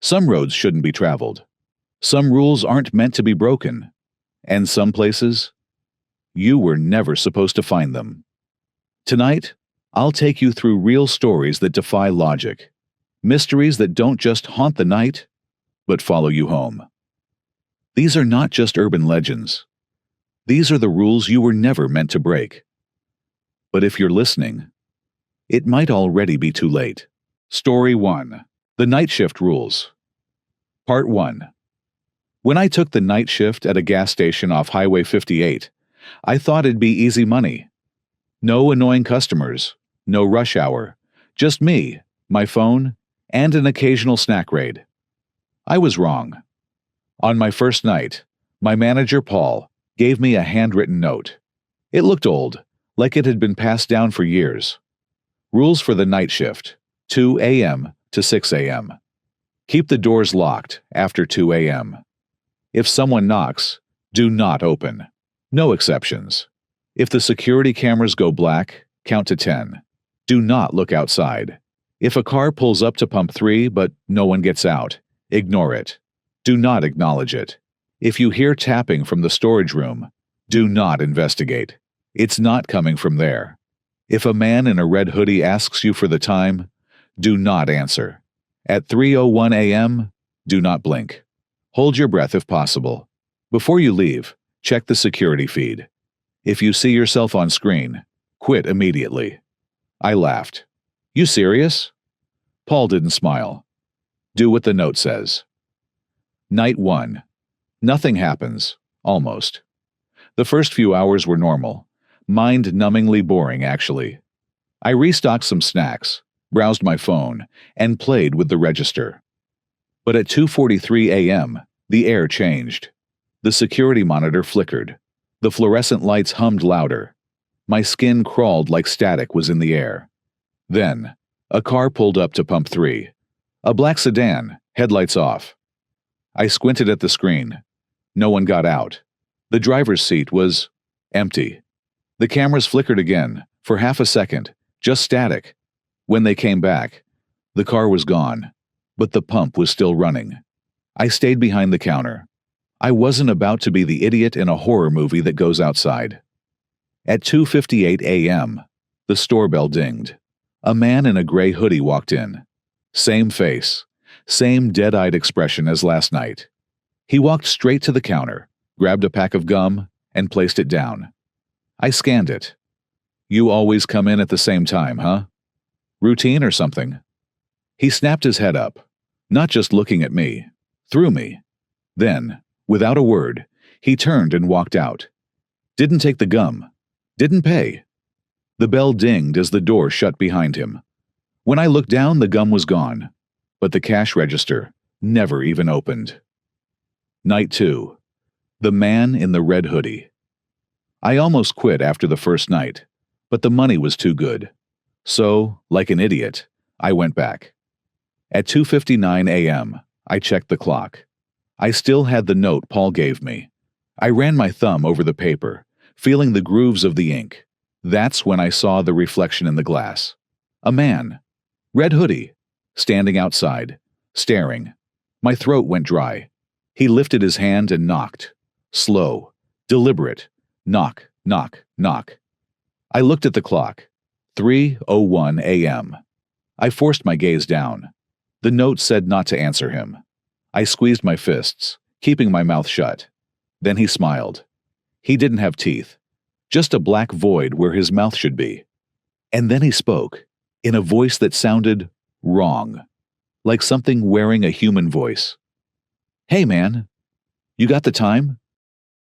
Some roads shouldn't be traveled. Some rules aren't meant to be broken. And some places, you were never supposed to find them. Tonight, I'll take you through real stories that defy logic. Mysteries that don't just haunt the night, but follow you home. These are not just urban legends. These are the rules you were never meant to break. But if you're listening, it might already be too late. Story 1. The Night Shift Rules. Part 1. When I took the night shift at a gas station off Highway 58, I thought it'd be easy money. No annoying customers, no rush hour, just me, my phone, and an occasional snack raid. I was wrong. On my first night, my manager, Paul, gave me a handwritten note. It looked old, like it had been passed down for years. Rules for the night shift, 2 a.m. to 6 a.m. Keep the doors locked after 2 a.m. If someone knocks, do not open. No exceptions. If the security cameras go black, count to 10. Do not look outside. If a car pulls up to pump 3 but no one gets out, ignore it. Do not acknowledge it. If you hear tapping from the storage room, do not investigate. It's not coming from there. If a man in a red hoodie asks you for the time, do not answer. At 3:01 a.m., do not blink. Hold your breath if possible. Before you leave, check the security feed. If you see yourself on screen, quit immediately. I laughed. You serious? Paul didn't smile. Do what the note says. Night 1. Nothing happens, almost. The first few hours were normal. Mind-numbingly boring, actually. I restocked some snacks, browsed my phone, and played with the register. But at 2:43 a.m., the air changed. The security monitor flickered. The fluorescent lights hummed louder. My skin crawled like static was in the air. Then, a car pulled up to pump 3. A black sedan, headlights off. I squinted at the screen. No one got out. The driver's seat was empty. The cameras flickered again, for half a second, just static. When they came back, the car was gone, but the pump was still running. I stayed behind the counter. I wasn't about to be the idiot in a horror movie that goes outside. At 2:58 a.m., the store bell dinged. A man in a gray hoodie walked in. Same face, same dead-eyed expression as last night. He walked straight to the counter, grabbed a pack of gum, and placed it down. I scanned it. You always come in at the same time, huh? Routine or something? He snapped his head up, not just looking at me, through me. Then, without a word, he turned and walked out. Didn't take the gum. Didn't pay. The bell dinged as the door shut behind him. When I looked down, the gum was gone, but the cash register never even opened. Night 2. The Man in the Red Hoodie. I almost quit after the first night, but the money was too good. So, like an idiot, I went back. At 2:59 a.m., I checked the clock. I still had the note Paul gave me. I ran my thumb over the paper, feeling the grooves of the ink. That's when I saw the reflection in the glass. A man, red hoodie, standing outside, staring. My throat went dry. He lifted his hand and knocked. Slow, deliberate. Knock, knock, knock. I looked at the clock. 3:01 a.m. I forced my gaze down. The note said not to answer him. I squeezed my fists, keeping my mouth shut. Then he smiled. He didn't have teeth, just a black void where his mouth should be. And then he spoke, in a voice that sounded wrong, like something wearing a human voice. Hey man, you got the time?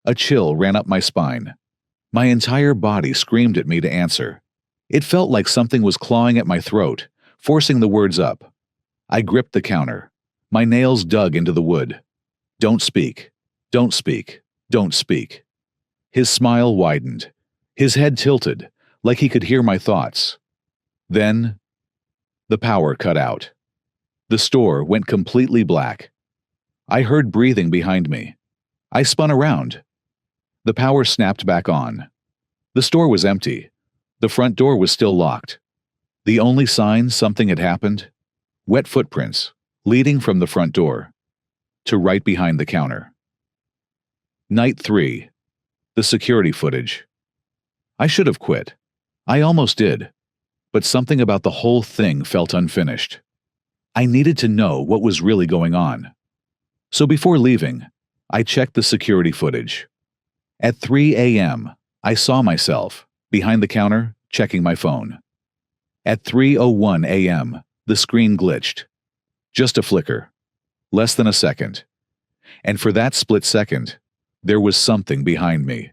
A chill ran up my spine. My entire body screamed at me to answer. It felt like something was clawing at my throat, forcing the words up. I gripped the counter. My nails dug into the wood. Don't speak. Don't speak. Don't speak. His smile widened. His head tilted, like he could hear my thoughts. Then, the power cut out. The store went completely black. I heard breathing behind me. I spun around. The power snapped back on. The store was empty. The front door was still locked. The only sign something had happened? Wet footprints, leading from the front door to right behind the counter. Night 3. The security footage. I should have quit. I almost did. But something about the whole thing felt unfinished. I needed to know what was really going on. So before leaving, I checked the security footage. At 3 a.m., I saw myself behind the counter checking my phone. At 3:01 a.m., the screen glitched. Just a flicker. Less than a second. And for that split second, there was something behind me.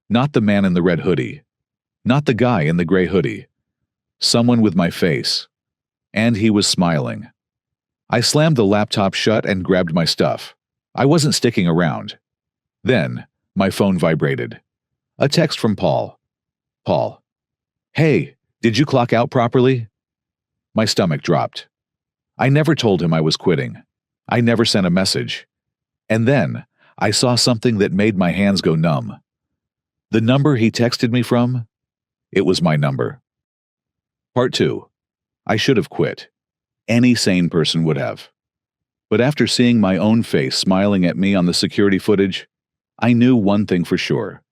Not the man in the red hoodie. Not the guy in the gray hoodie. Someone with my face. And he was smiling. I slammed the laptop shut and grabbed my stuff. I wasn't sticking around. Then, my phone vibrated. A text from Paul. Paul. Hey, did you clock out properly? My stomach dropped. I never told him I was quitting. I never sent a message. And then, I saw something that made my hands go numb. The number he texted me from? It was my number. Part 2. I should have quit. Any sane person would have. But after seeing my own face smiling at me on the security footage, I knew one thing for sure.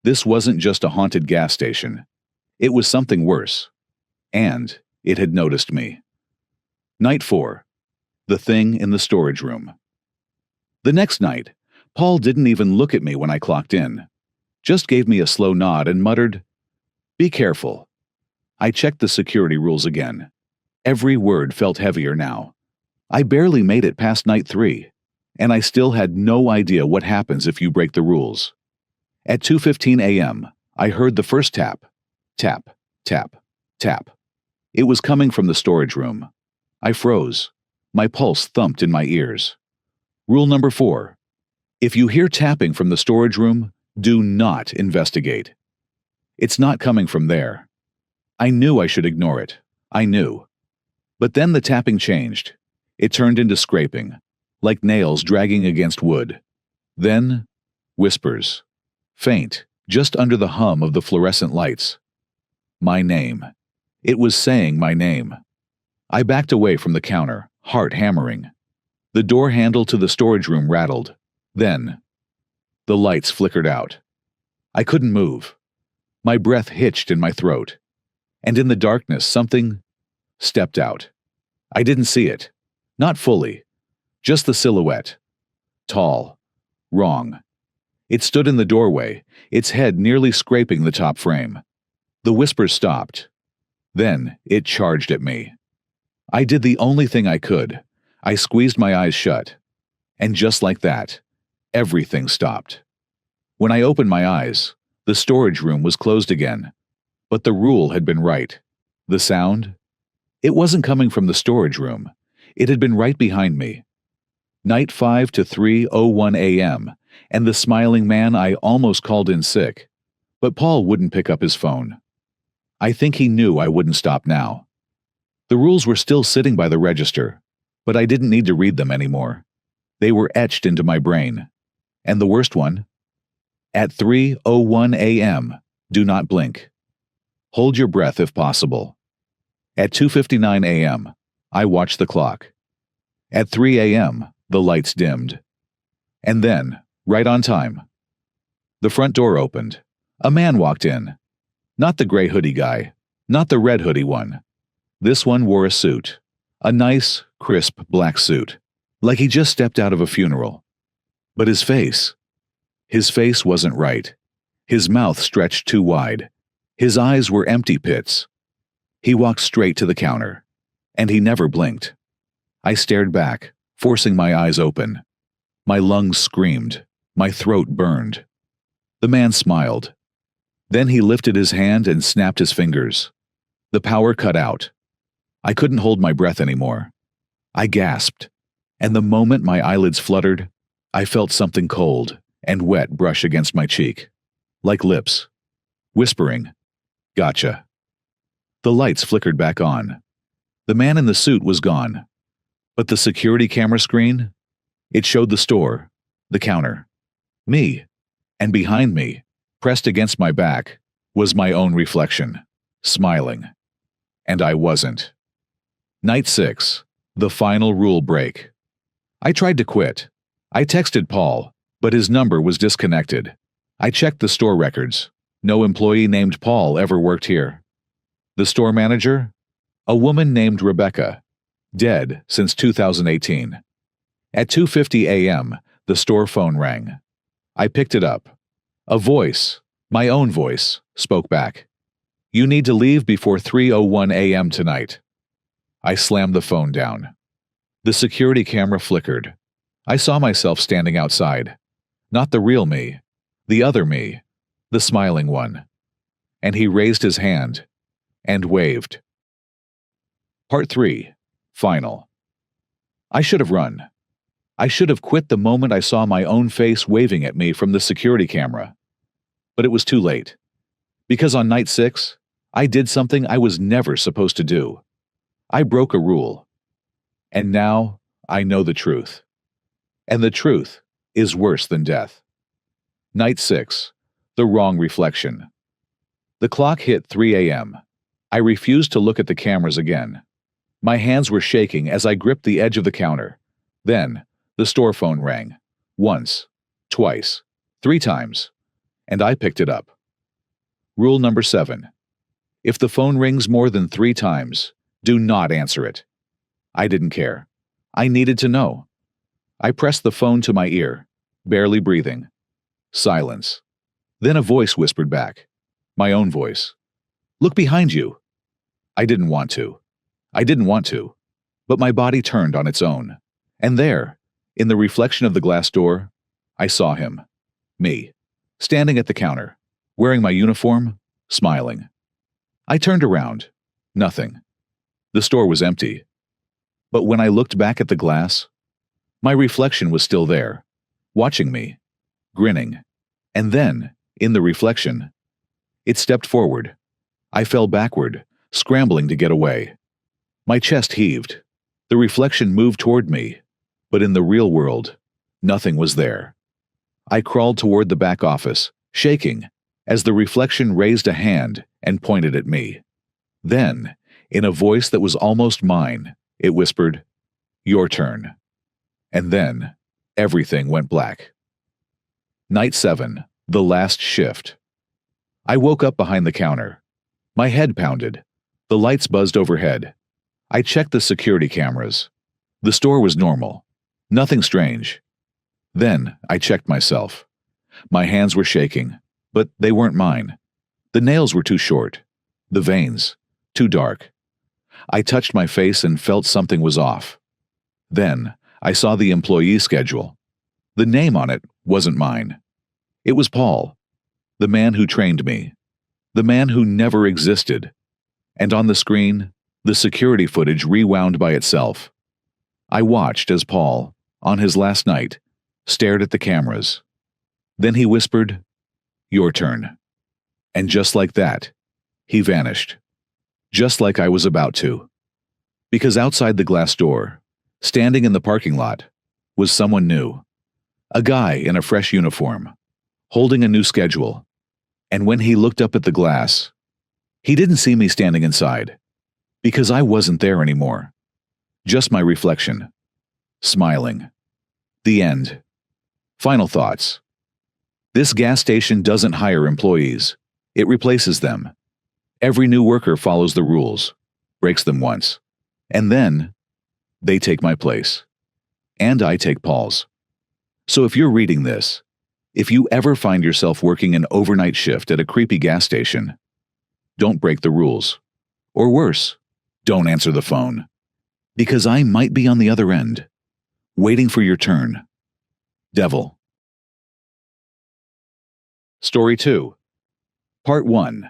This wasn't just a haunted gas station. It was something worse. And it had noticed me. Night 4. The thing in the storage room. The next night, Paul didn't even look at me when I clocked in. Just gave me a slow nod and muttered, "Be careful." I checked the security rules again. Every word felt heavier now. I barely made it past night 3, and I still had no idea what happens if you break the rules. At 2:15 a.m., I heard the first tap. Tap, tap, tap. It was coming from the storage room. I froze. My pulse thumped in my ears. Rule number 4. If you hear tapping from the storage room, do not investigate. It's not coming from there. I knew I should ignore it. I knew. But then the tapping changed. It turned into scraping, like nails dragging against wood. Then, whispers. Faint, just under the hum of the fluorescent lights. My name. It was saying my name. I backed away from the counter, heart hammering. The door handle to the storage room rattled. Then, the lights flickered out. I couldn't move. My breath hitched in my throat. And in the darkness, something stepped out. I didn't see it. Not fully. Just the silhouette. Tall. Wrong. It stood in the doorway, its head nearly scraping the top frame. The whispers stopped. Then it charged at me. I did the only thing I could. I squeezed my eyes shut. And just like that, everything stopped. When I opened my eyes, the storage room was closed again. But the rule had been right. The sound? It wasn't coming from the storage room. It had been right behind me. Night 5 to 3:01 a.m., and the smiling man I almost called in sick. But Paul wouldn't pick up his phone. I think he knew I wouldn't stop now. The rules were still sitting by the register, but I didn't need to read them anymore. They were etched into my brain. And the worst one? At 3:01 a.m., do not blink. Hold your breath if possible. At 2:59 a.m., I watched the clock. At 3 a.m., the lights dimmed. And then, right on time, the front door opened. A man walked in. Not the gray hoodie guy, not the red hoodie one. This one wore a suit. A nice, crisp black suit, like he just stepped out of a funeral. But his face wasn't right. His mouth stretched too wide. His eyes were empty pits. He walked straight to the counter, and he never blinked. I stared back, forcing my eyes open. My lungs screamed. My throat burned. The man smiled. Then he lifted his hand and snapped his fingers. The power cut out. I couldn't hold my breath anymore. I gasped, and the moment my eyelids fluttered, I felt something cold and wet brush against my cheek, like lips, whispering, "Gotcha." The lights flickered back on. The man in the suit was gone. But the security camera screen? It showed the store, the counter, me, and behind me, pressed against my back, was my own reflection, smiling. And I wasn't. Night 6. The final rule break. I tried to quit. I texted Paul, but his number was disconnected. I checked the store records. No employee named Paul ever worked here. The store manager? A woman named Rebecca, dead since 2018. At 2:50 a.m., the store phone rang. I picked it up. A voice, my own voice, spoke back. "You need to leave before 3:01 a.m. tonight." I slammed the phone down. The security camera flickered. I saw myself standing outside. Not the real me, the other me, the smiling one. And he raised his hand and waved. Part 3. Final. I should have run. I should have quit the moment I saw my own face waving at me from the security camera. But it was too late. Because on night 6, I did something I was never supposed to do. I broke a rule. And now I know the truth. And the truth is worse than death. Night 6. The wrong reflection. The clock hit 3 a.m. I refused to look at the cameras again. My hands were shaking as I gripped the edge of the counter. Then, the store phone rang. Once, twice, 3 times. And I picked it up. Rule number 7. If the phone rings more than 3 times, do not answer it. I didn't care. I needed to know. I pressed the phone to my ear, barely breathing. Silence. Then a voice whispered back. My own voice. "Look behind you." I didn't want to. But my body turned on its own. And there, in the reflection of the glass door, I saw him. Me. Standing at the counter, wearing my uniform, smiling. I turned around. Nothing. The store was empty. But when I looked back at the glass, my reflection was still there, watching me, grinning. And then, in the reflection, it stepped forward. I fell backward, scrambling to get away. My chest heaved. The reflection moved toward me, but in the real world, nothing was there. I crawled toward the back office, shaking, as the reflection raised a hand and pointed at me. Then, in a voice that was almost mine, it whispered, "Your turn." And then, everything went black. Night 7. The last shift. I woke up behind the counter. My head pounded. The lights buzzed overhead. I checked the security cameras. The store was normal. Nothing strange. Then I checked myself. My hands were shaking, but they weren't mine. The nails were too short. The veins, too dark. I touched my face and felt something was off. Then I saw the employee schedule. The name on it wasn't mine. It was Paul, the man who trained me, the man who never existed. And on the screen, the security footage rewound by itself. I watched as Paul, on his last night, stared at the cameras. Then he whispered, "Your turn." And just like that, he vanished. Just like I was about to. Because outside the glass door, standing in the parking lot, was someone new. A guy in a fresh uniform, holding a new schedule. And when he looked up at the glass, he didn't see me standing inside. Because I wasn't there anymore. Just my reflection. Smiling. The end. Final thoughts. This gas station doesn't hire employees. It replaces them. Every new worker follows the rules, breaks them once, and then they take my place. And I take Paul's. So if you're reading this, if you ever find yourself working an overnight shift at a creepy gas station, don't break the rules. Or worse, don't answer the phone. Because I might be on the other end, waiting for your turn. Devil. Story 2. Part 1.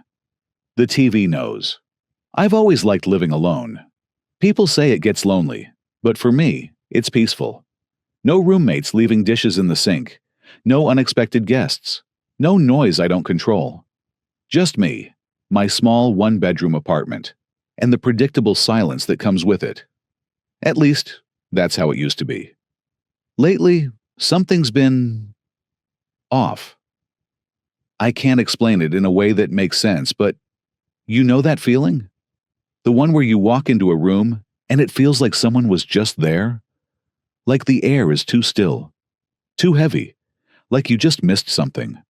The TV knows. I've always liked living alone. People say it gets lonely, but for me, it's peaceful. No roommates leaving dishes in the sink, no unexpected guests, no noise I don't control. Just me, my small one-bedroom apartment, and the predictable silence that comes with it. At least, that's how it used to be. Lately, something's been off. I can't explain it in a way that makes sense, but you know that feeling? The one where you walk into a room And it feels like someone was just there, like the air is too still, too heavy, like you just missed something.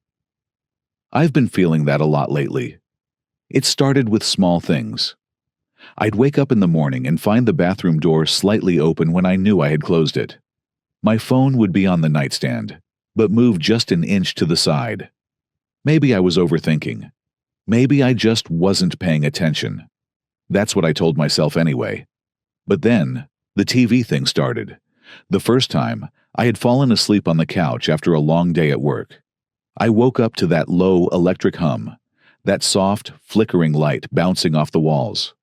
I've been feeling that a lot lately. It started with small things. I'd wake up in the morning and find the bathroom door slightly open when I knew I had closed it. My phone would be on the nightstand, but moved just an inch to the side. Maybe I was overthinking. Maybe I just wasn't paying attention. That's what I told myself anyway. But then, the TV thing started. The first time, I had fallen asleep on the couch after a long day at work. I woke up to that low electric hum, that soft, flickering light bouncing off the walls.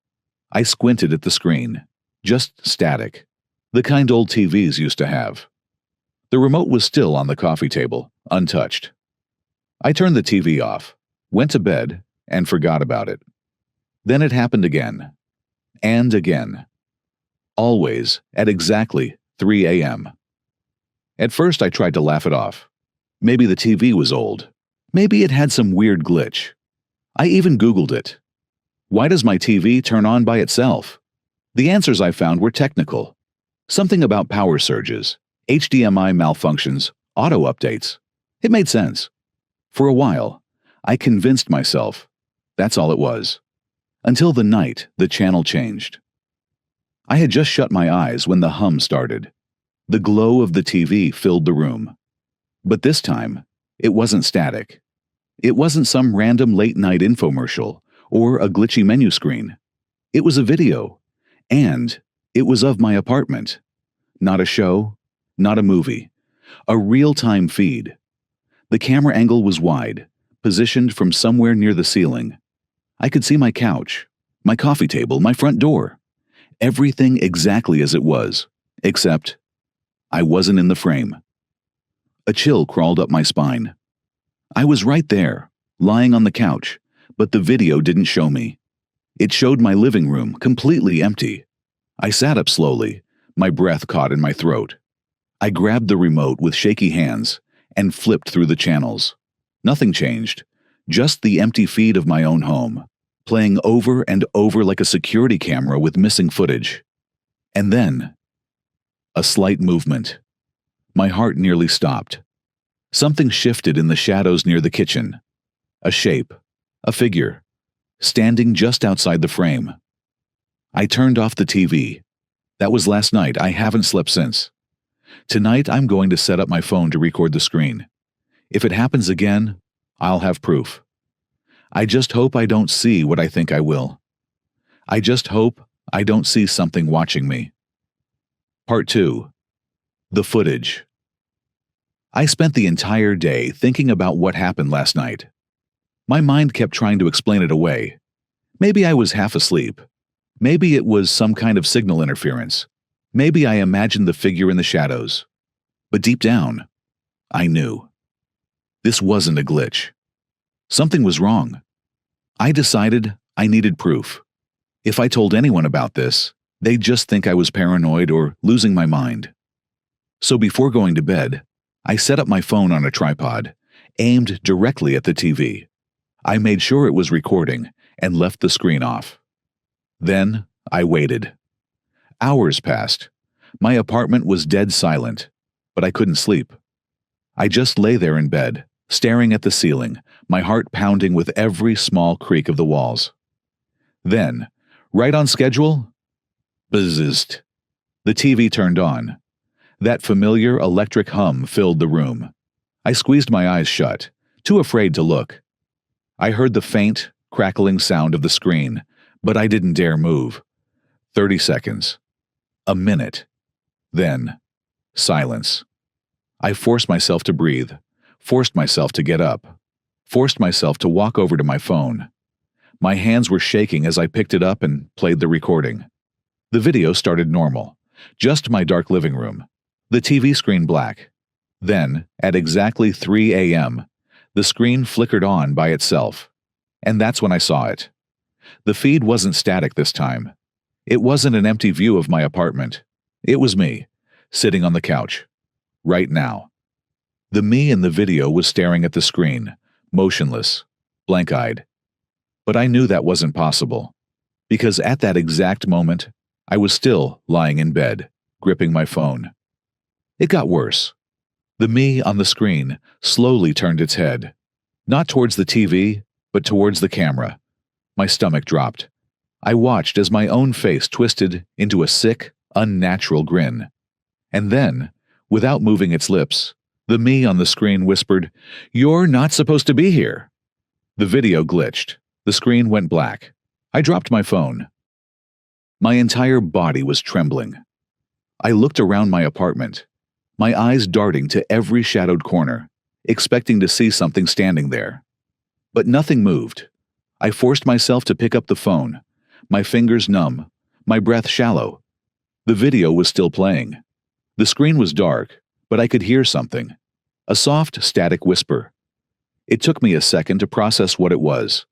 I squinted at the screen. Just static. The kind old TVs used to have. The remote was still on the coffee table, untouched. I turned the TV off, went to bed, and forgot about it. Then it happened again. And again. Always at exactly 3 a.m. At first I tried to laugh it off. Maybe the TV was old. Maybe it had some weird glitch. I even Googled it. Why does my TV turn on by itself? The answers I found were technical. Something about power surges, HDMI malfunctions, auto updates. It made sense. For a while, I convinced myself that's all it was. Until the night the channel changed. I had just shut my eyes when the hum started. The glow of the TV filled the room. But this time, it wasn't static. It wasn't some random late-night infomercial or a glitchy menu screen. It was a video, and it was of my apartment. Not a show, not a movie. A real-time feed. The camera angle was wide, positioned from somewhere near the ceiling. I could see my couch, my coffee table, my front door. Everything exactly as it was, except I wasn't in the frame. A chill crawled up my spine. I was right there, lying on the couch, but the video didn't show me. It showed my living room completely empty. I sat up slowly, my breath caught in my throat. I grabbed the remote with shaky hands and flipped through the channels. Nothing changed, just the empty feed of my own home, playing over and over like a security camera with missing footage. And then, a slight movement. My heart nearly stopped. Something shifted in the shadows near the kitchen. A shape, a figure, standing just outside the frame. I turned off the TV. That was last night. I haven't slept since. Tonight I'm going to set up my phone to record the screen. If it happens again, I'll have proof. I just hope I don't see what I think I will. I just hope I don't see something watching me. Part 2. The footage. I spent the entire day thinking about what happened last night. My mind kept trying to explain it away. Maybe I was half asleep. Maybe it was some kind of signal interference. Maybe I imagined the figure in the shadows. But deep down, I knew. This wasn't a glitch. Something was wrong. I decided I needed proof. If I told anyone about this, they'd just think I was paranoid or losing my mind. So before going to bed, I set up my phone on a tripod, aimed directly at the TV. I made sure it was recording and left the screen off. Then I waited. Hours passed. My apartment was dead silent, but I couldn't sleep. I just lay there in bed, staring at the ceiling, my heart pounding with every small creak of the walls. Then, right on schedule, buzzed. The TV turned on. That familiar electric hum filled the room. I squeezed my eyes shut, too afraid to look. I heard the faint, crackling sound of the screen, but I didn't dare move. 30 seconds. A minute. Then, silence. I forced myself to breathe, forced myself to get up, forced myself to walk over to my phone. My hands were shaking as I picked it up and played the recording. The video started normal, just my dark living room. The TV screen black. Then, at exactly 3 a.m., the screen flickered on by itself. And that's when I saw it. The feed wasn't static this time. It wasn't an empty view of my apartment. It was me, sitting on the couch. Right now. The me in the video was staring at the screen, motionless, blank-eyed. But I knew that wasn't possible. Because at that exact moment, I was still lying in bed, gripping my phone. It got worse. The me on the screen slowly turned its head, not towards the TV, but towards the camera. My stomach dropped. I watched as my own face twisted into a sick, unnatural grin. And then, without moving its lips, the me on the screen whispered, "You're not supposed to be here." The video glitched. The screen went black. I dropped my phone. My entire body was trembling. I looked around my apartment, my eyes darting to every shadowed corner, expecting to see something standing there. But nothing moved. I forced myself to pick up the phone, my fingers numb, my breath shallow. The video was still playing. The screen was dark, but I could hear something. A soft, static whisper. It took me a second to process what it was.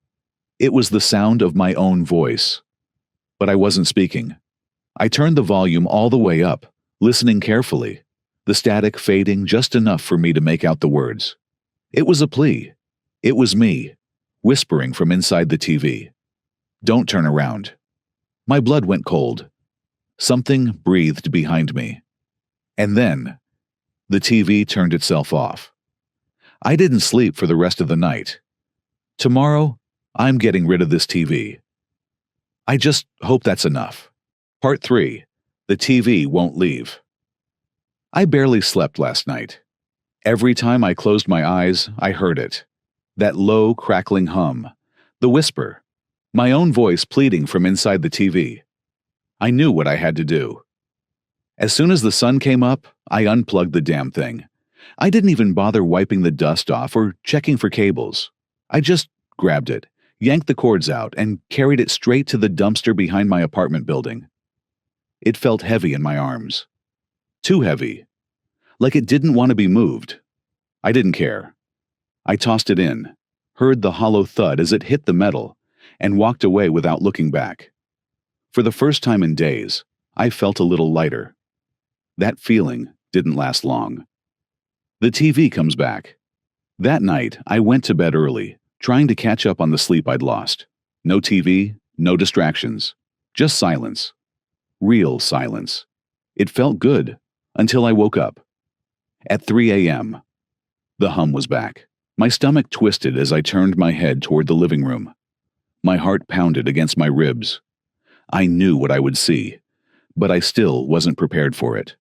It was the sound of my own voice. But I wasn't speaking. I turned the volume all the way up, listening carefully, the static fading just enough for me to make out the words. It was a plea. It was me, whispering from inside the TV. "Don't turn around." My blood went cold. Something breathed behind me. And then, the TV turned itself off. I didn't sleep for the rest of the night. Tomorrow, I'm getting rid of this TV. I just hope that's enough. Part 3. The TV won't leave. I barely slept last night. Every time I closed my eyes, I heard it. That low, crackling hum. The whisper. My own voice pleading from inside the TV. I knew what I had to do. As soon as the sun came up, I unplugged the damn thing. I didn't even bother wiping the dust off or checking for cables. I just grabbed it, yanked the cords out, and carried it straight to the dumpster behind my apartment building. It felt heavy in my arms. Too heavy. Like it didn't want to be moved. I didn't care. I tossed it in, heard the hollow thud as it hit the metal, and walked away without looking back. For the first time in days, I felt a little lighter. That feeling didn't last long. The TV comes back. That night, I went to bed early, trying to catch up on the sleep I'd lost. No TV, no distractions. Just silence. Real silence. It felt good, until I woke up. At 3 a.m., the hum was back. My stomach twisted as I turned my head toward the living room. My heart pounded against my ribs. I knew what I would see, but I still wasn't prepared for it.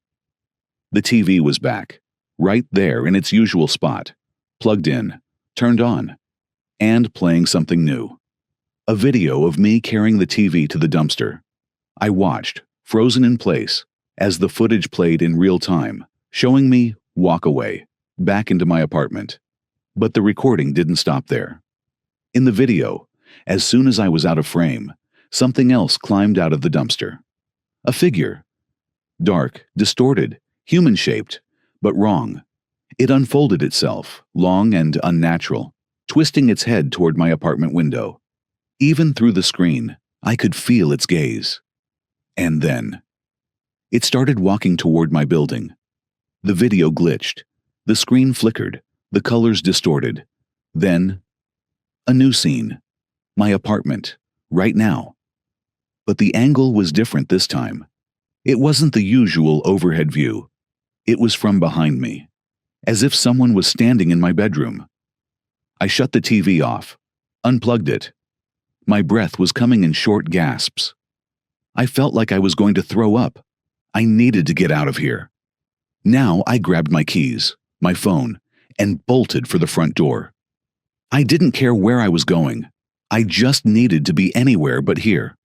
The TV was back, right there in its usual spot, plugged in, turned on, and playing something new. A video of me carrying the TV to the dumpster. I watched, frozen in place, as the footage played in real time, showing me walk away, back into my apartment. But the recording didn't stop there. In the video, as soon as I was out of frame, something else climbed out of the dumpster. A figure. Dark, distorted, human-shaped, but wrong. It unfolded itself, long and unnatural, twisting its head toward my apartment window. Even through the screen, I could feel its gaze. And then, it started walking toward my building. The video glitched. The screen flickered, the colors distorted. Then, a new scene. My apartment, right now. But the angle was different this time. It wasn't the usual overhead view. It was from behind me, as if someone was standing in my bedroom. I shut the TV off, unplugged it. My breath was coming in short gasps. I felt like I was going to throw up. I needed to get out of here. Now I grabbed my keys, my phone, and bolted for the front door. I didn't care where I was going. I just needed to be anywhere but here.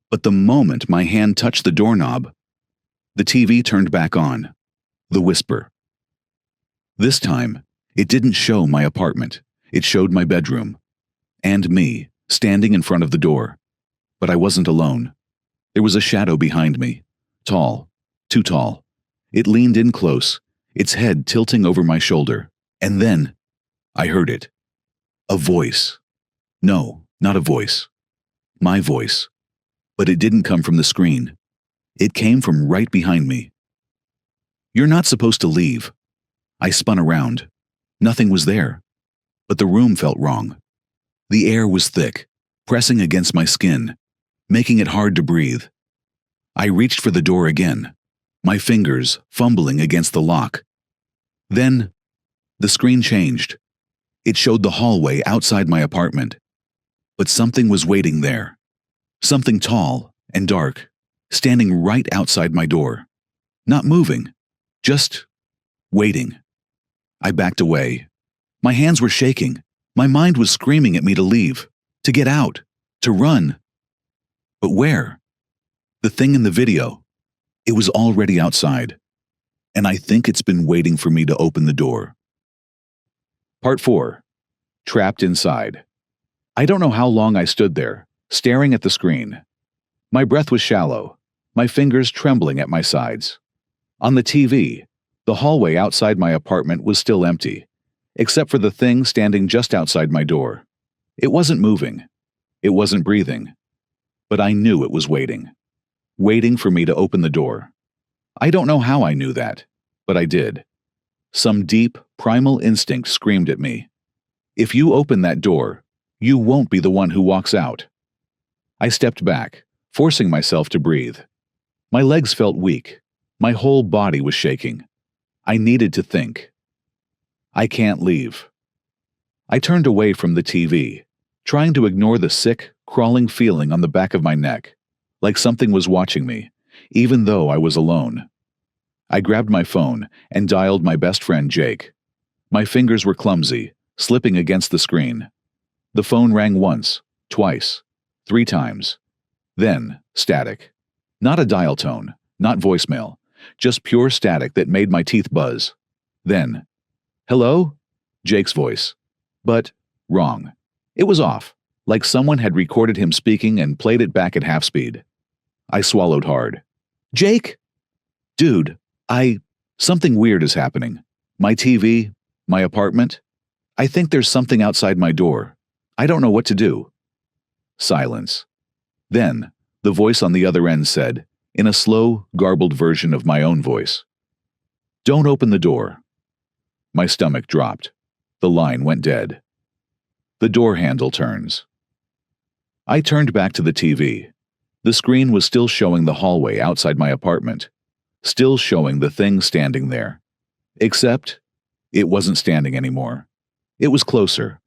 But the moment my hand touched the doorknob, the TV turned back on. The whisper. This time, it didn't show my apartment. It showed my bedroom. And me, standing in front of the door. But I wasn't alone. There was a shadow behind me. Tall. Too tall. It leaned in close, its head tilting over my shoulder. And then, I heard it. A voice. No, not a voice. My voice. But it didn't come from the screen. It came from right behind me. "You're not supposed to leave." I spun around. Nothing was there. But the room felt wrong. The air was thick, pressing against my skin, making it hard to breathe. I reached for the door again, my fingers fumbling against the lock. Then, the screen changed. It showed the hallway outside my apartment. But something was waiting there. Something tall and dark, standing right outside my door. Not moving, just waiting. I backed away. My hands were shaking. My mind was screaming at me to leave, to get out, to run. But where? The thing in the video. It was already outside. And I think it's been waiting for me to open the door. Part 4. Trapped inside. I don't know how long I stood there, staring at the screen. My breath was shallow, my fingers trembling at my sides. On the TV, the hallway outside my apartment was still empty, except for the thing standing just outside my door. It wasn't moving. It wasn't breathing. But I knew it was waiting. Waiting for me to open the door. I don't know how I knew that, but I did. Some deep, primal instinct screamed at me. If you open that door, you won't be the one who walks out. I stepped back, forcing myself to breathe. My legs felt weak. My whole body was shaking. I needed to think. I can't leave. I turned away from the TV, trying to ignore the sick, crawling feeling on the back of my neck, like something was watching me, even though I was alone. I grabbed my phone and dialed my best friend Jake. My fingers were clumsy, slipping against the screen. The phone rang once, twice, 3 times. Then, static. Not a dial tone, not voicemail, just pure static that made my teeth buzz. Then, "Hello?" Jake's voice. But, wrong. It was off, like someone had recorded him speaking and played it back at half speed. I swallowed hard. "Jake?" "Dude, something weird is happening. My TV, my apartment. I think there's something outside my door. I don't know what to do." Silence. Then, the voice on the other end said, in a slow, garbled version of my own voice, "Don't open the door." My stomach dropped. The line went dead. The door handle turns. I turned back to the TV. The screen was still showing the hallway outside my apartment, still showing the thing standing there. Except, it wasn't standing anymore. It was closer.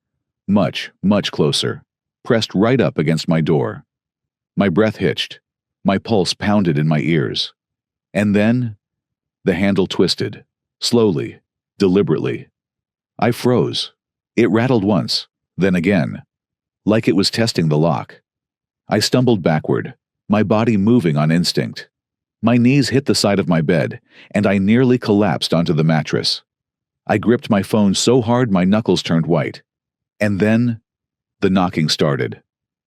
Much, much closer, pressed right up against my door. My breath hitched. My pulse pounded in my ears. And then, the handle twisted, slowly, deliberately. I froze. It rattled once, then again, like it was testing the lock. I stumbled backward, my body moving on instinct. My knees hit the side of my bed, and I nearly collapsed onto the mattress. I gripped my phone so hard my knuckles turned white. And then, the knocking started.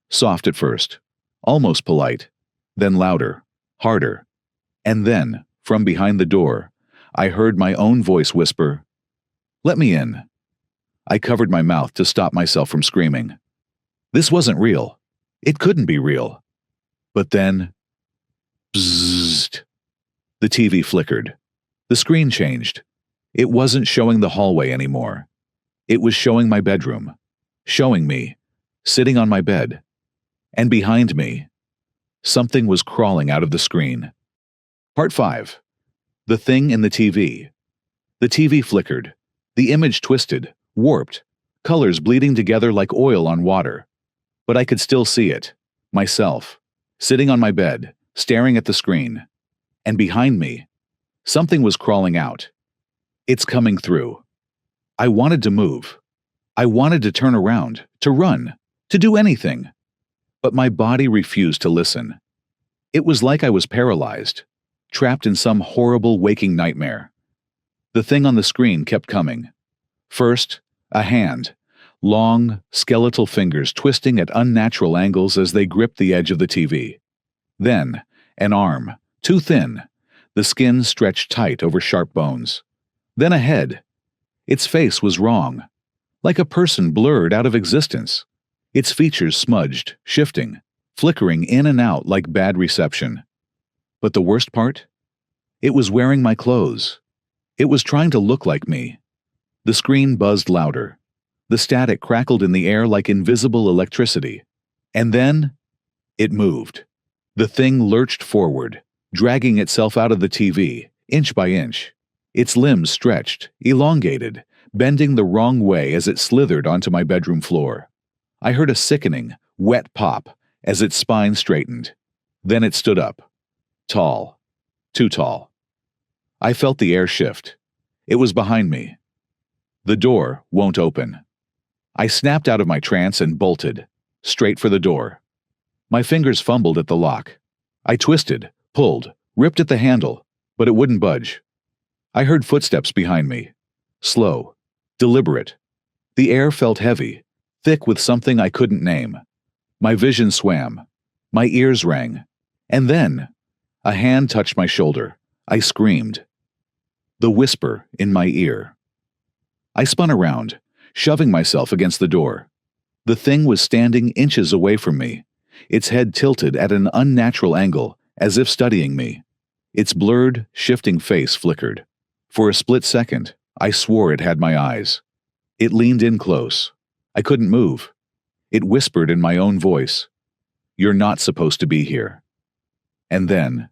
Soft at first, almost polite, then louder, harder. And then, from behind the door, I heard my own voice whisper, "Let me in." I covered my mouth to stop myself from screaming. This wasn't real. It couldn't be real. But then, bzzzt. The TV flickered. The screen changed. It wasn't showing the hallway anymore. It was showing my bedroom. Showing me, sitting on my bed. And behind me, something was crawling out of the screen. Part 5. The thing in the TV. The TV flickered. The image twisted, warped, colors bleeding together like oil on water. But I could still see it, myself, sitting on my bed, staring at the screen. And behind me, something was crawling out. It's coming through. I wanted to move. I wanted to turn around, to run, to do anything. But my body refused to listen. It was like I was paralyzed, trapped in some horrible waking nightmare. The thing on the screen kept coming. First, a hand, long, skeletal fingers twisting at unnatural angles as they gripped the edge of the TV. Then, an arm, too thin, the skin stretched tight over sharp bones. Then a head. Its face was wrong, like a person blurred out of existence. Its features smudged, shifting, flickering in and out like bad reception. But the worst part? It was wearing my clothes. It was trying to look like me. The screen buzzed louder. The static crackled in the air like invisible electricity. And then, it moved. The thing lurched forward, dragging itself out of the TV, inch by inch. Its limbs stretched, elongated, bending the wrong way as it slithered onto my bedroom floor. I heard a sickening, wet pop as its spine straightened. Then it stood up. Tall. Too tall. I felt the air shift. It was behind me. The door won't open. I snapped out of my trance and bolted, straight for the door. My fingers fumbled at the lock. I twisted, pulled, ripped at the handle, but it wouldn't budge. I heard footsteps behind me. Slow, deliberate. The air felt heavy, thick with something I couldn't name. My vision swam. My ears rang. And then, a hand touched my shoulder. I screamed. The whisper in my ear. I spun around, shoving myself against the door. The thing was standing inches away from me, its head tilted at an unnatural angle, as if studying me. Its blurred, shifting face flickered. For a split second, I swore it had my eyes. It leaned in close. I couldn't move. It whispered in my own voice, "You're not supposed to be here." And then,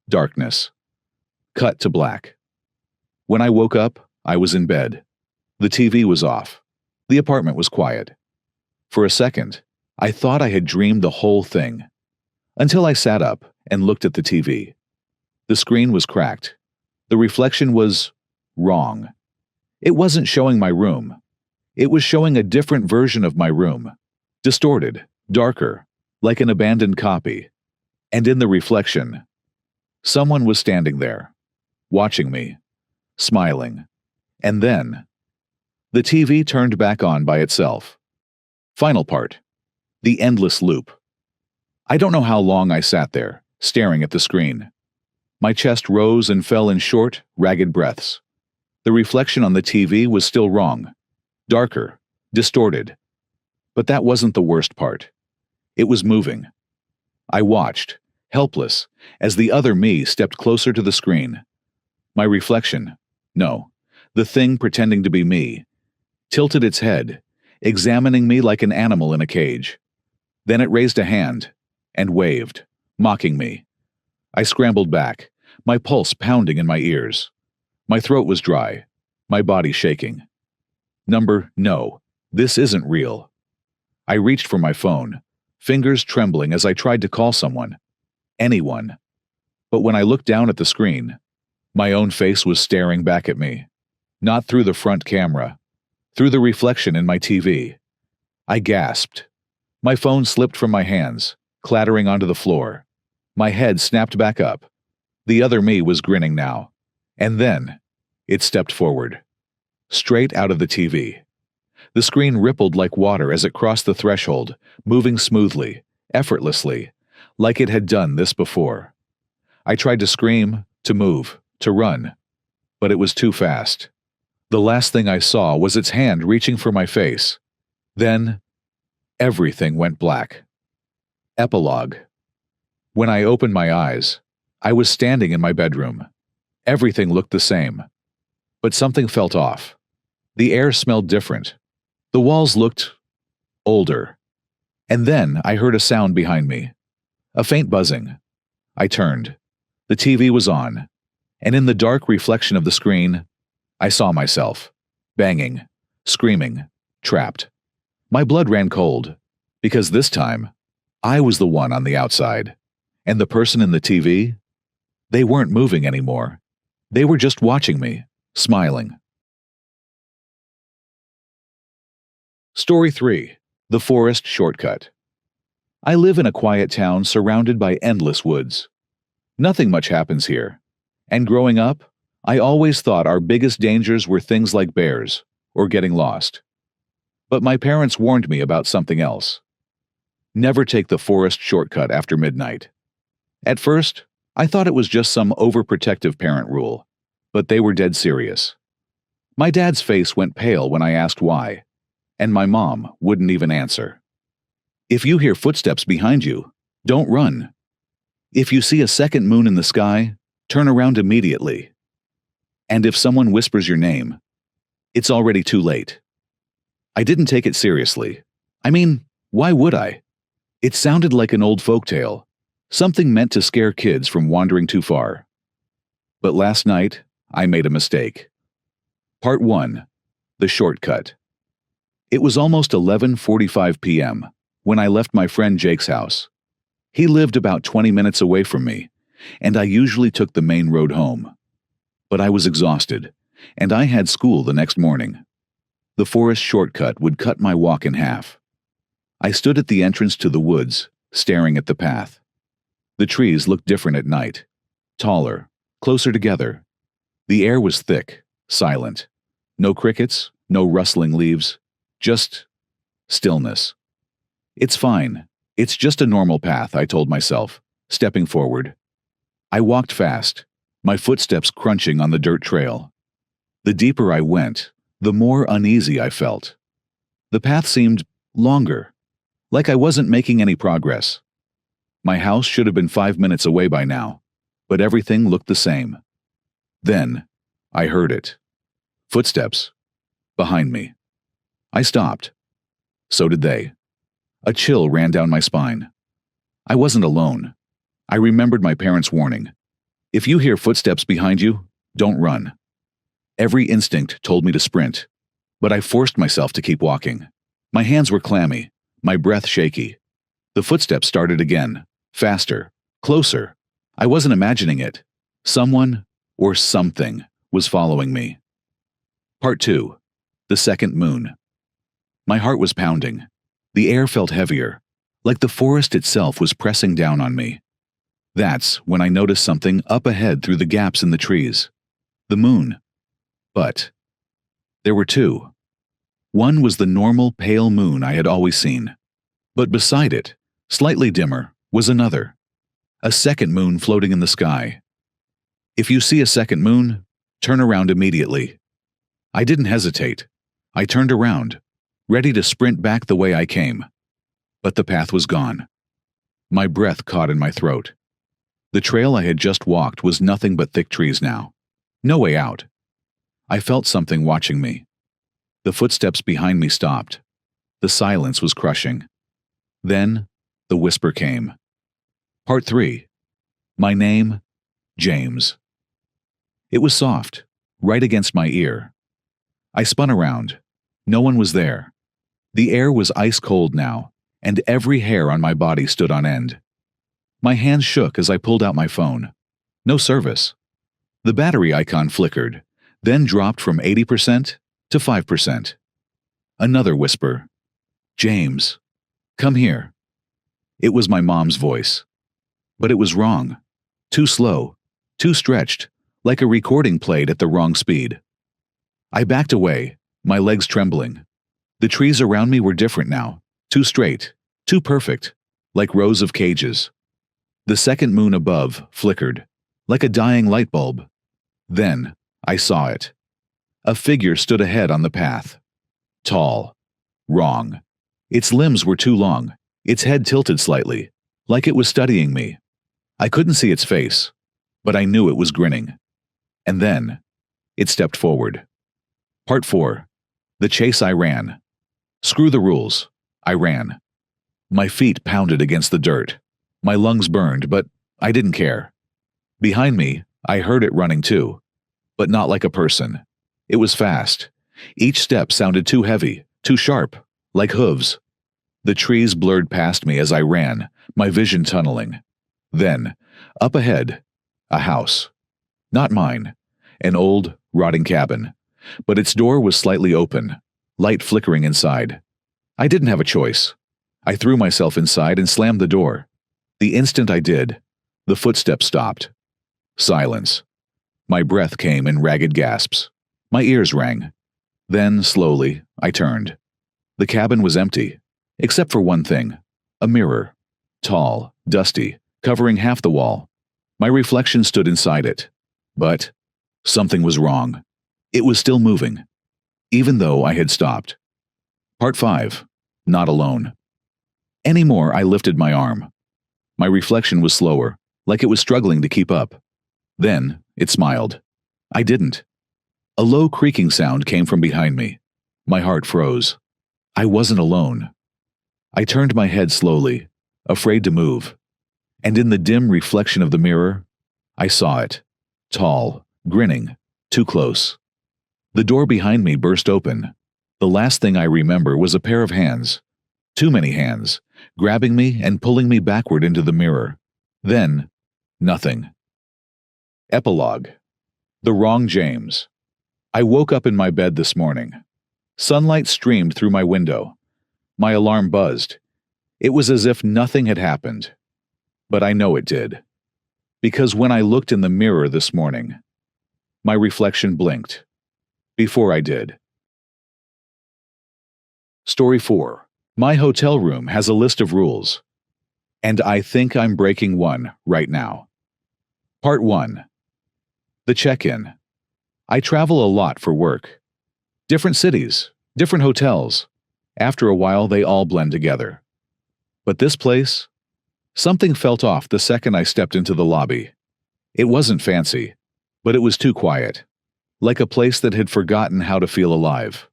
darkness. Cut to black. When I woke up, I was in bed. The TV was off. The apartment was quiet. For a second, I thought I had dreamed the whole thing. Until I sat up and looked at the TV. The screen was cracked. The reflection was wrong. It wasn't showing my room. It was showing a different version of my room. Distorted, darker, like an abandoned copy. And in the reflection, someone was standing there, watching me, smiling. And then, the TV turned back on by itself. Final part. The endless loop. I don't know how long I sat there, staring at the screen. My chest rose and fell in short, ragged breaths. The reflection on the TV was still wrong. Darker, distorted. But that wasn't the worst part. It was moving. I watched, helpless, as the other me stepped closer to the screen. My reflection, no, the thing pretending to be me, tilted its head, examining me like an animal in a cage. Then it raised a hand and waved, mocking me. I scrambled back, my pulse pounding in my ears. My throat was dry, my body shaking. No, this isn't real. I reached for my phone, fingers trembling as I tried to call someone. Anyone. But when I looked down at the screen, my own face was staring back at me. Not through the front camera, through the reflection in my TV. I gasped. My phone slipped from my hands, clattering onto the floor. My head snapped back up. The other me was grinning now. And then, it stepped forward. Straight out of the TV. The screen rippled like water as it crossed the threshold, moving smoothly, effortlessly, like it had done this before. I tried to scream, to move, to run, but it was too fast. The last thing I saw was its hand reaching for my face. Then, everything went black. Epilogue. When I opened my eyes, I was standing in my bedroom. Everything looked the same. But something felt off. The air smelled different. The walls looked older. And then I heard a sound behind me. A faint buzzing. I turned. The TV was on. And in the dark reflection of the screen, I saw myself, banging, screaming, trapped. My blood ran cold, because this time, I was the one on the outside. And the person in the TV? They weren't moving anymore. They were just watching me, smiling. Story 3. The Forest Shortcut. I live in a quiet town surrounded by endless woods. Nothing much happens here. And growing up, I always thought our biggest dangers were things like bears or getting lost. But my parents warned me about something else. Never take the forest shortcut after midnight. At first, I thought it was just some overprotective parent rule, but they were dead serious. My dad's face went pale when I asked why, and my mom wouldn't even answer. If you hear footsteps behind you, don't run. If you see a second moon in the sky, turn around immediately. And if someone whispers your name, it's already too late. I didn't take it seriously. I mean, why would I? It sounded like an old folktale, Something meant to scare kids from wandering too far. But last night, I made a mistake. Part 1. The Shortcut. It was almost 11:45 p.m. when I left my friend Jake's house. He lived about 20 minutes away from me, and I usually took the main road home. But I was exhausted, and I had school the next morning. The forest shortcut would cut my walk in half. I stood at the entrance to the woods, staring at the path. The trees looked different at night, taller, closer together. The air was thick, silent. No crickets, no rustling leaves, just stillness. It's fine. It's just a normal path, I told myself, stepping forward. I walked fast, my footsteps crunching on the dirt trail. The deeper I went, the more uneasy I felt. The path seemed longer, like I wasn't making any progress. My house should have been 5 minutes away by now, but everything looked the same. Then, I heard it. Footsteps. Behind me. I stopped. So did they. A chill ran down my spine. I wasn't alone. I remembered my parents' warning. If you hear footsteps behind you, don't run. Every instinct told me to sprint, but I forced myself to keep walking. My hands were clammy, my breath shaky. The footsteps started again, faster, closer. I wasn't imagining it. Someone, or something, was following me. Part 2. The Second Moon. My heart was pounding. The air felt heavier, like the forest itself was pressing down on me. That's when I noticed something up ahead through the gaps in the trees. The moon. But there were two. One was the normal pale moon I had always seen. But beside it, slightly dimmer, was another. A second moon floating in the sky. If you see a second moon, turn around immediately. I didn't hesitate. I turned around, ready to sprint back the way I came. But the path was gone. My breath caught in my throat. The trail I had just walked was nothing but thick trees now. No way out. I felt something watching me. The footsteps behind me stopped. The silence was crushing. Then, the whisper came. Part 3. My name, James. It was soft, right against my ear. I spun around. No one was there. The air was ice cold now, and every hair on my body stood on end. My hands shook as I pulled out my phone. No service. The battery icon flickered, then dropped from 80% to 5%. Another whisper. James, come here. It was my mom's voice. But it was wrong. Too slow, too stretched, like a recording played at the wrong speed. I backed away, my legs trembling. The trees around me were different now, too straight, too perfect, like rows of cages. The second moon above flickered, like a dying light bulb. Then, I saw it. A figure stood ahead on the path. Tall. Wrong. Its limbs were too long, its head tilted slightly, like it was studying me. I couldn't see its face, but I knew it was grinning. And then, it stepped forward. Part 4. The chase I ran. Screw the rules. I ran. My feet pounded against the dirt. My lungs burned, but I didn't care. Behind me, I heard it running too, but not like a person. It was fast. Each step sounded too heavy, too sharp, like hooves. The trees blurred past me as I ran, my vision tunneling. Then, up ahead, a house. Not mine. An old, rotting cabin. But its door was slightly open, light flickering inside. I didn't have a choice. I threw myself inside and slammed the door. The instant I did, the footsteps stopped. Silence. My breath came in ragged gasps. My ears rang. Then, slowly, I turned. The cabin was empty, except for one thing. A mirror. Tall, dusty, covering half the wall. My reflection stood inside it. But something was wrong. It was still moving, even though I had stopped. Part 5. Not alone. Anymore, I lifted my arm. My reflection was slower, like it was struggling to keep up. Then, it smiled. I didn't. A low creaking sound came from behind me. My heart froze. I wasn't alone. I turned my head slowly, afraid to move. And in the dim reflection of the mirror, I saw it, tall, grinning, too close. The door behind me burst open. The last thing I remember was a pair of hands, too many hands, grabbing me and pulling me backward into the mirror. Then, nothing. Epilogue. The wrong James. I woke up in my bed this morning. Sunlight streamed through my window. My alarm buzzed. It was as if nothing had happened. But I know it did. Because when I looked in the mirror this morning, my reflection blinked. Before I did. Story 4. My hotel room has a list of rules. And I think I'm breaking one right now. Part 1. The check-in. I travel a lot for work. Different cities, different hotels. After a while, they all blend together. But this place? Something felt off the second I stepped into the lobby. It wasn't fancy, but it was too quiet. Like a place that had forgotten how to feel alive.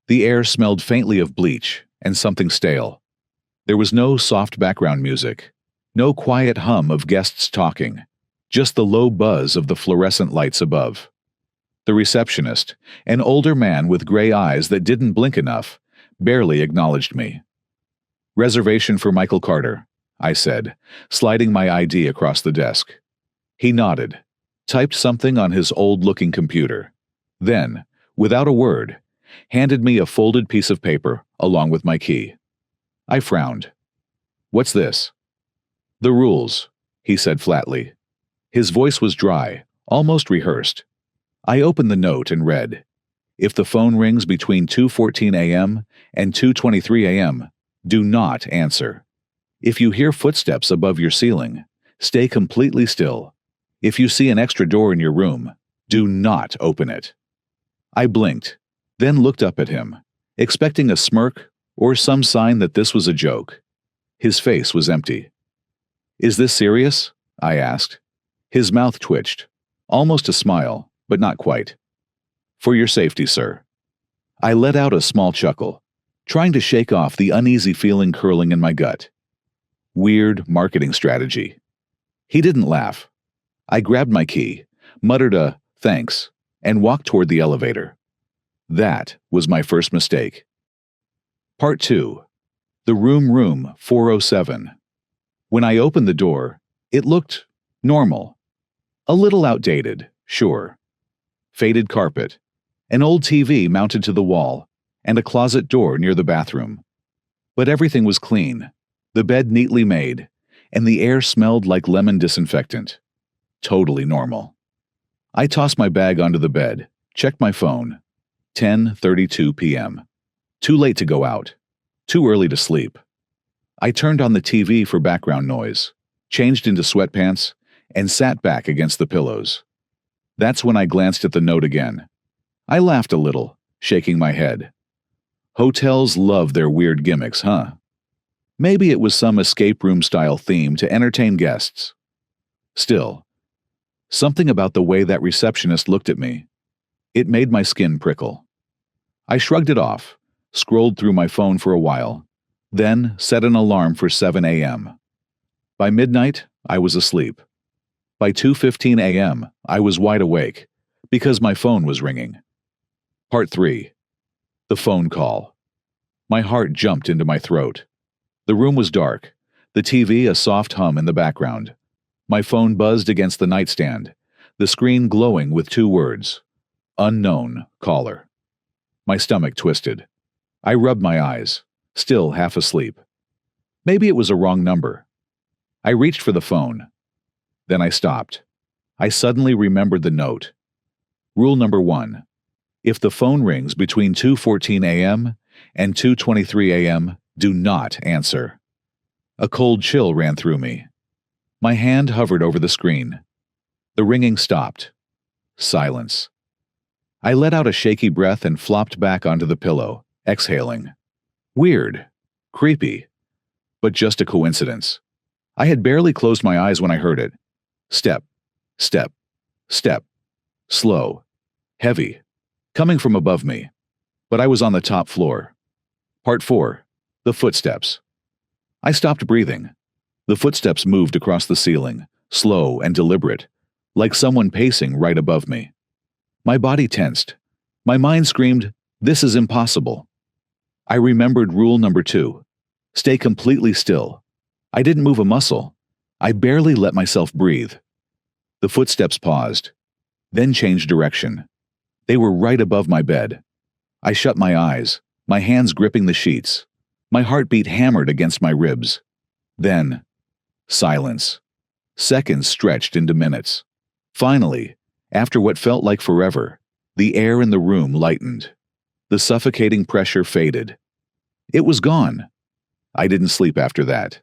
The air smelled faintly of bleach and something stale. There was no soft background music, no quiet hum of guests talking, just the low buzz of the fluorescent lights above. The receptionist, an older man with gray eyes that didn't blink enough, barely acknowledged me. "Reservation for Michael Carter," I said, sliding my ID across the desk. He nodded, typed something on his old-looking computer, then, without a word, handed me a folded piece of paper along with my key. I frowned. "What's this?" "The rules," he said flatly. His voice was dry, almost rehearsed. I opened the note and read, "If the phone rings between 2:14 a.m. and 2:23 a.m., do not answer. If you hear footsteps above your ceiling, stay completely still. If you see an extra door in your room, do not open it." I blinked, then looked up at him, expecting a smirk or some sign that this was a joke. His face was empty. "Is this serious?" I asked. His mouth twitched, almost a smile, but not quite. "For your safety, sir." I let out a small chuckle, trying to shake off the uneasy feeling curling in my gut. Weird marketing strategy. He didn't laugh. I grabbed my key, muttered a "thanks," and walked toward the elevator. That was my first mistake. Part 2. The room 407. When I opened the door, it looked normal. A little outdated, sure. Faded carpet, an old TV mounted to the wall, and a closet door near the bathroom. But everything was clean, the bed neatly made, and the air smelled like lemon disinfectant. Totally normal. I tossed my bag onto the bed, checked my phone. 10:32 p.m. Too late to go out. Too early to sleep. I turned on the TV for background noise, changed into sweatpants, and sat back against the pillows. That's when I glanced at the note again. I laughed a little, shaking my head. Hotels love their weird gimmicks, huh? Maybe it was some escape room-style theme to entertain guests. Still, something about the way that receptionist looked at me. It made my skin prickle. I shrugged it off, scrolled through my phone for a while, then set an alarm for 7 a.m. By midnight, I was asleep. By 2:15 a.m., I was wide awake, because my phone was ringing. Part 3. The phone call. My heart jumped into my throat. The room was dark, the TV a soft hum in the background. My phone buzzed against the nightstand, the screen glowing with 2 words. Unknown caller. My stomach twisted. I rubbed my eyes, still half asleep. Maybe it was a wrong number. I reached for the phone. Then I stopped. I suddenly remembered the note. Rule number 1. If the phone rings between 2:14 a.m. and 2:23 a.m., do not answer. A cold chill ran through me. My hand hovered over the screen. The ringing stopped. Silence. I let out a shaky breath and flopped back onto the pillow, exhaling. Weird. Creepy. But just a coincidence. I had barely closed my eyes when I heard it. Step. Step. Step. Slow. Heavy. Coming from above me. But I was on the top floor. Part 4. The footsteps. I stopped breathing. The footsteps moved across the ceiling, slow and deliberate, like someone pacing right above me. My body tensed. My mind screamed, "This is impossible." I remembered rule number 2. Stay completely still. I didn't move a muscle. I barely let myself breathe. The footsteps paused, then changed direction. They were right above my bed. I shut my eyes, my hands gripping the sheets. My heartbeat hammered against my ribs. Then, silence. Seconds stretched into minutes. Finally, after what felt like forever, the air in the room lightened. The suffocating pressure faded. It was gone. I didn't sleep after that.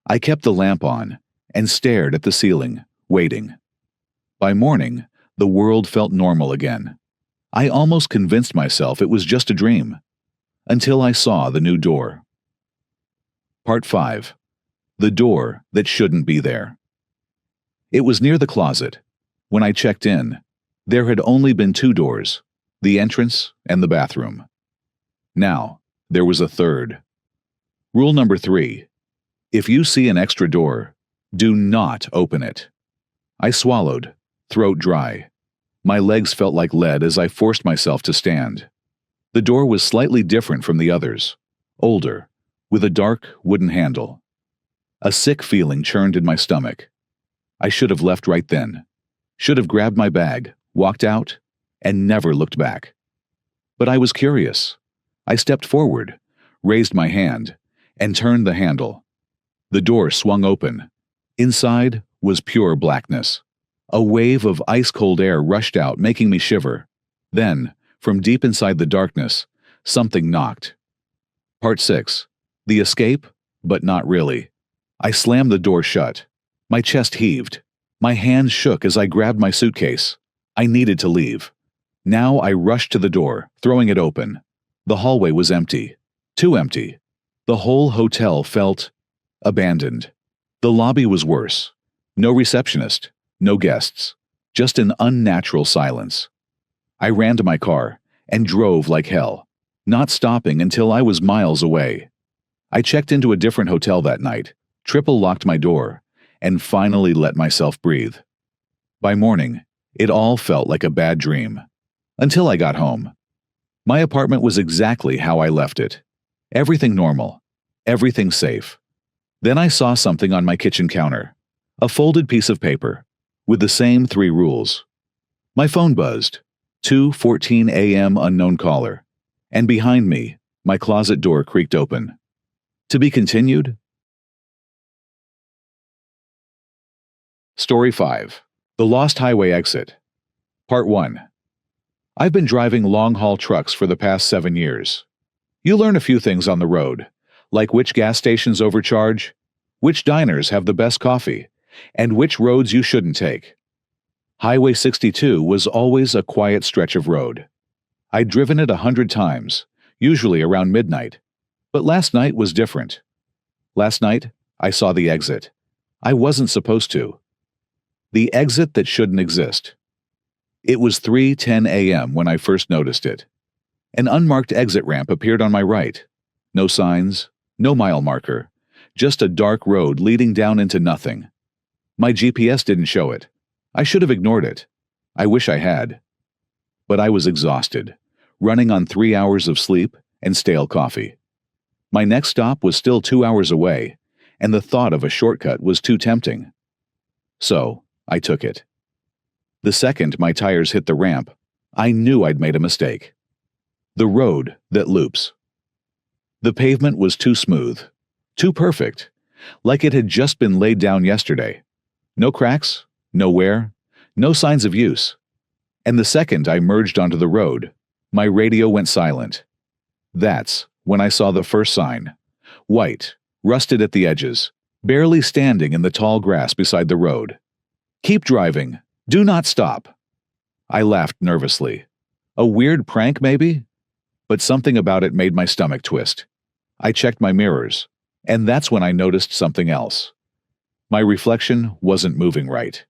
I kept the lamp on and stared at the ceiling, waiting. By morning, the world felt normal again. I almost convinced myself it was just a dream, until I saw the new door. Part 5. The door that shouldn't be there. It was near the closet. When I checked in, there had only been 2 doors, the entrance and the bathroom. Now, there was a third. Rule number 3. If you see an extra door, do not open it. I swallowed, throat dry. My legs felt like lead as I forced myself to stand. The door was slightly different from the others, older, with a dark wooden handle. A sick feeling churned in my stomach. I should have left right then. Should have grabbed my bag, walked out, and never looked back. But I was curious. I stepped forward, raised my hand, and turned the handle. The door swung open. Inside was pure blackness. A wave of ice-cold air rushed out, making me shiver. Then, from deep inside the darkness, something knocked. Part 6. The escape, but not really. I slammed the door shut. My chest heaved. My hands shook as I grabbed my suitcase. I needed to leave. Now I rushed to the door, throwing it open. The hallway was empty. Too empty. The whole hotel felt abandoned. The lobby was worse. No receptionist, no guests, just an unnatural silence. I ran to my car and drove like hell, not stopping until I was miles away. I checked into a different hotel that night, triple locked my door, and finally let myself breathe. By morning, it all felt like a bad dream. Until I got home. My apartment was exactly how I left it. Everything normal. Everything safe. Then I saw something on my kitchen counter. A folded piece of paper, with the same 3 rules. My phone buzzed. 2:14 a.m. unknown caller. And behind me, my closet door creaked open. To be continued? Story 5. The Lost Highway Exit. Part 1. I've been driving long-haul trucks for the past 7 years. You learn a few things on the road, like which gas stations overcharge, which diners have the best coffee, and which roads you shouldn't take. Highway 62 was always a quiet stretch of road. I'd driven it 100 times, usually around midnight. But last night was different. Last night, I saw the exit. I wasn't supposed to. The exit that shouldn't exist. It was 3:10 a.m. when I first noticed it. An unmarked exit ramp appeared on my right. No signs, no mile marker, just a dark road leading down into nothing. My GPS didn't show it. I should have ignored it. I wish I had. But I was exhausted, running on 3 hours of sleep and stale coffee. My next stop was still 2 hours away, and the thought of a shortcut was too tempting. So, I took it. The second my tires hit the ramp, I knew I'd made a mistake. The road that loops. The pavement was too smooth, too perfect, like it had just been laid down yesterday. No cracks, no wear, no signs of use. And the second I merged onto the road, my radio went silent. That's when I saw the first sign. White, rusted at the edges, barely standing in the tall grass beside the road. "Keep driving. Do not stop." I laughed nervously. A weird prank, maybe? But something about it made my stomach twist. I checked my mirrors, and that's when I noticed something else. My reflection wasn't moving right.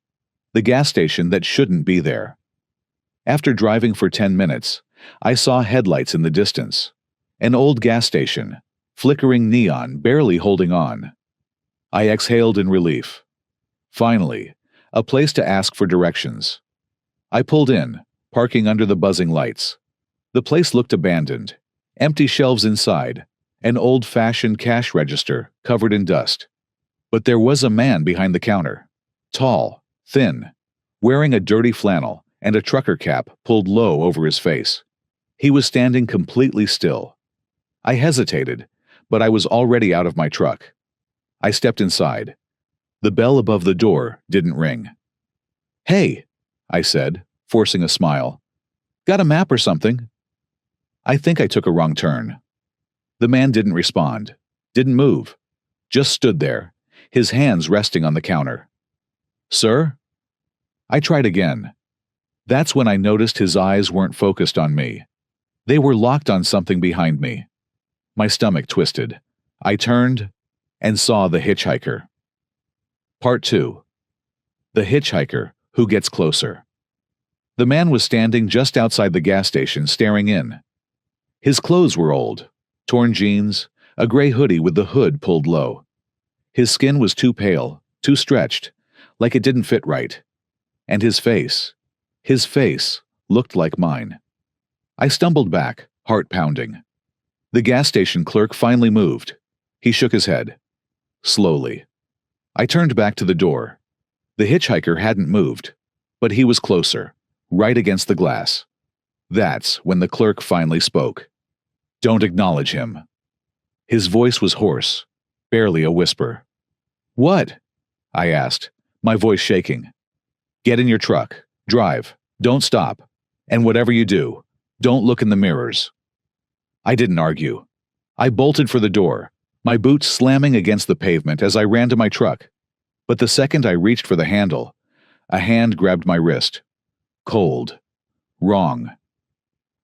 The gas station that shouldn't be there. After driving for 10 minutes, I saw headlights in the distance. An old gas station, flickering neon, barely holding on. I exhaled in relief. Finally, a place to ask for directions. I pulled in, parking under the buzzing lights. The place looked abandoned. Empty shelves inside, an old-fashioned cash register covered in dust. But there was a man behind the counter. Tall, thin, wearing a dirty flannel and a trucker cap pulled low over his face. He was standing completely still. I hesitated, but I was already out of my truck. I stepped inside. The bell above the door didn't ring. "Hey," I said, forcing a smile. "Got a map or something?" I think I took a wrong turn. The man didn't respond, didn't move, just stood there, his hands resting on the counter. "Sir?" I tried again. That's when I noticed his eyes weren't focused on me. They were locked on something behind me. My stomach twisted. I turned and saw the hitchhiker. Part 2. The hitchhiker who gets closer. The man was standing just outside the gas station staring in. His clothes were old, torn jeans, a gray hoodie with the hood pulled low. His skin was too pale, too stretched, like it didn't fit right. And his face looked like mine. I stumbled back, heart pounding. The gas station clerk finally moved. He shook his head. Slowly. I turned back to the door. The hitchhiker hadn't moved, but he was closer, right against the glass. That's when the clerk finally spoke. "Don't acknowledge him." His voice was hoarse, barely a whisper. "What?" I asked, my voice shaking. "Get in your truck. Drive. Don't stop. And whatever you do, don't look in the mirrors." I didn't argue. I bolted for the door, my boots slamming against the pavement as I ran to my truck. But the second I reached for the handle, a hand grabbed my wrist. Cold. Wrong.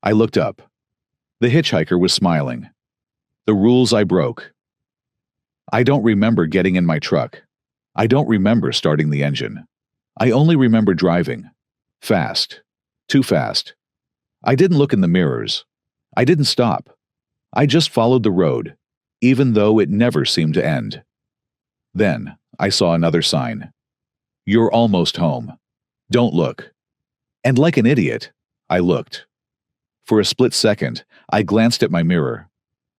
I looked up. The hitchhiker was smiling. The rules I broke. I don't remember getting in my truck. I don't remember starting the engine. I only remember driving. Fast. Too fast. I didn't look in the mirrors. I didn't stop. I just followed the road, even though it never seemed to end. Then I saw another sign. "You're almost home. Don't look." And like an idiot, I looked. For a split second, I glanced at my mirror.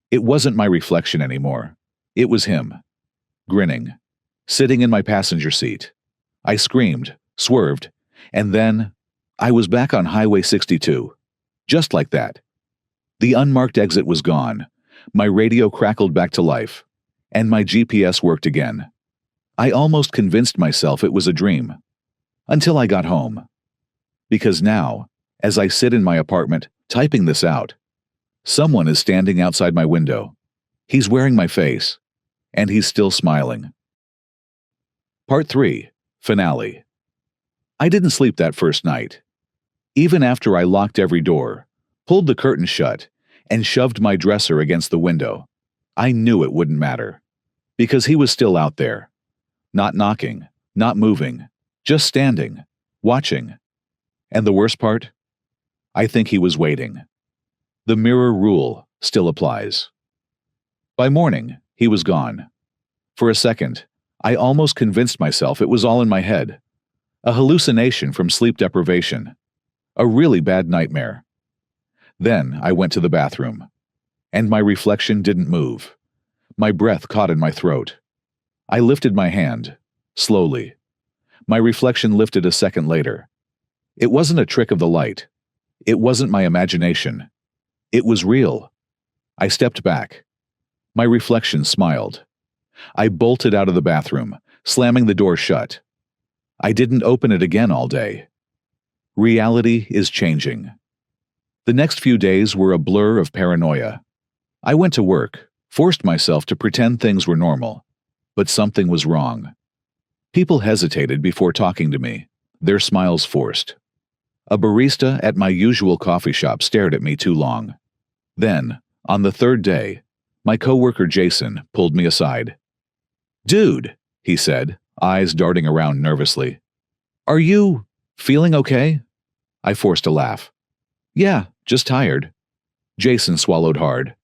It wasn't my reflection anymore. It was him. Grinning. Sitting in my passenger seat. I screamed, swerved, and then I was back on Highway 62. Just like that. The unmarked exit was gone. My radio crackled back to life. And my GPS worked again. I almost convinced myself it was a dream. Until I got home. Because now, as I sit in my apartment, typing this out, someone is standing outside my window. He's wearing my face. And he's still smiling. Part 3. Finale. I didn't sleep that first night. Even after I locked every door, pulled the curtain shut, and shoved my dresser against the window, I knew it wouldn't matter. Because he was still out there. Not knocking, not moving, just standing, watching. And the worst part? I think he was waiting. The mirror rule still applies. By morning, he was gone. For a second, I almost convinced myself it was all in my head. A hallucination from sleep deprivation. A really bad nightmare. Then I went to the bathroom. And my reflection didn't move. My breath caught in my throat. I lifted my hand, slowly. My reflection lifted a second later. It wasn't a trick of the light. It wasn't my imagination. It was real. I stepped back. My reflection smiled. I bolted out of the bathroom, slamming the door shut. I didn't open it again all day. Reality is changing. The next few days were a blur of paranoia. I went to work, forced myself to pretend things were normal, but something was wrong. People hesitated before talking to me, their smiles forced. A barista at my usual coffee shop stared at me too long. Then, on the third day, my coworker Jason pulled me aside. "Dude," he said, eyes darting around nervously. "Are you feeling okay?" I forced a laugh. "Yeah, just tired." Jason swallowed hard.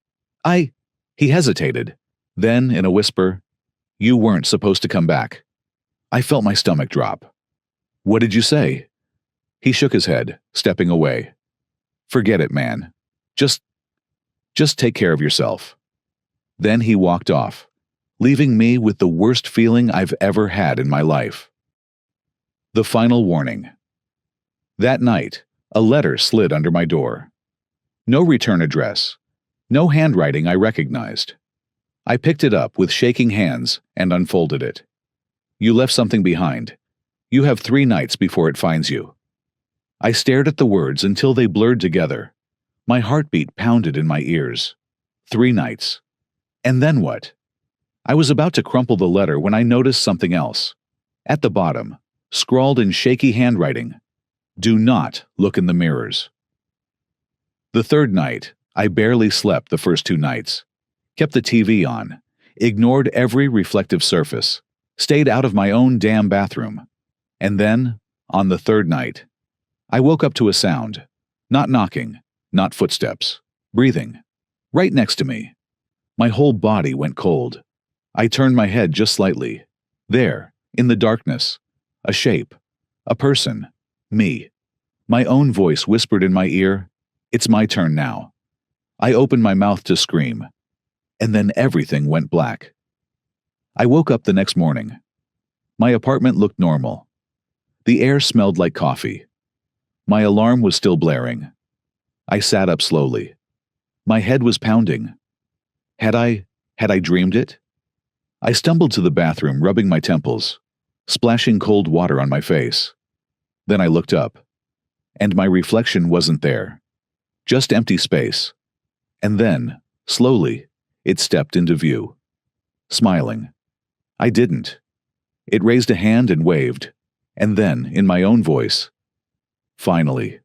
He hesitated. Then, in a whisper, You weren't supposed to come back. I felt my stomach drop. What did you say? He shook his head, stepping away. Forget it, man. Just take care of yourself. Then he walked off, leaving me with the worst feeling I've ever had in my life. The final warning. That night, a letter slid under my door. No return address. No handwriting I recognized. I picked it up with shaking hands and unfolded it. You left something behind. You have 3 nights before it finds you. I stared at the words until they blurred together. My heartbeat pounded in my ears. 3 nights. And then what? I was about to crumple the letter when I noticed something else. At the bottom, scrawled in shaky handwriting, "Do not look in the mirrors." The 3rd night, I barely slept the first 2 nights. Kept the TV on, ignored every reflective surface, stayed out of my own damn bathroom. And then, on the 3rd night, I woke up to a sound. Not knocking, not footsteps. Breathing. Right next to me. My whole body went cold. I turned my head just slightly. There, in the darkness, a shape, a person, me. My own voice whispered in my ear, "It's my turn now." I opened my mouth to scream. And then everything went black. I woke up the next morning. My apartment looked normal. The air smelled like coffee. My alarm was still blaring. I sat up slowly. My head was pounding. Had I dreamed it? I stumbled to the bathroom, rubbing my temples, splashing cold water on my face. Then I looked up, and my reflection wasn't there. Just empty space. And then, slowly, it stepped into view. Smiling. I didn't. It raised a hand and waved, and then, in my own voice, "Finally."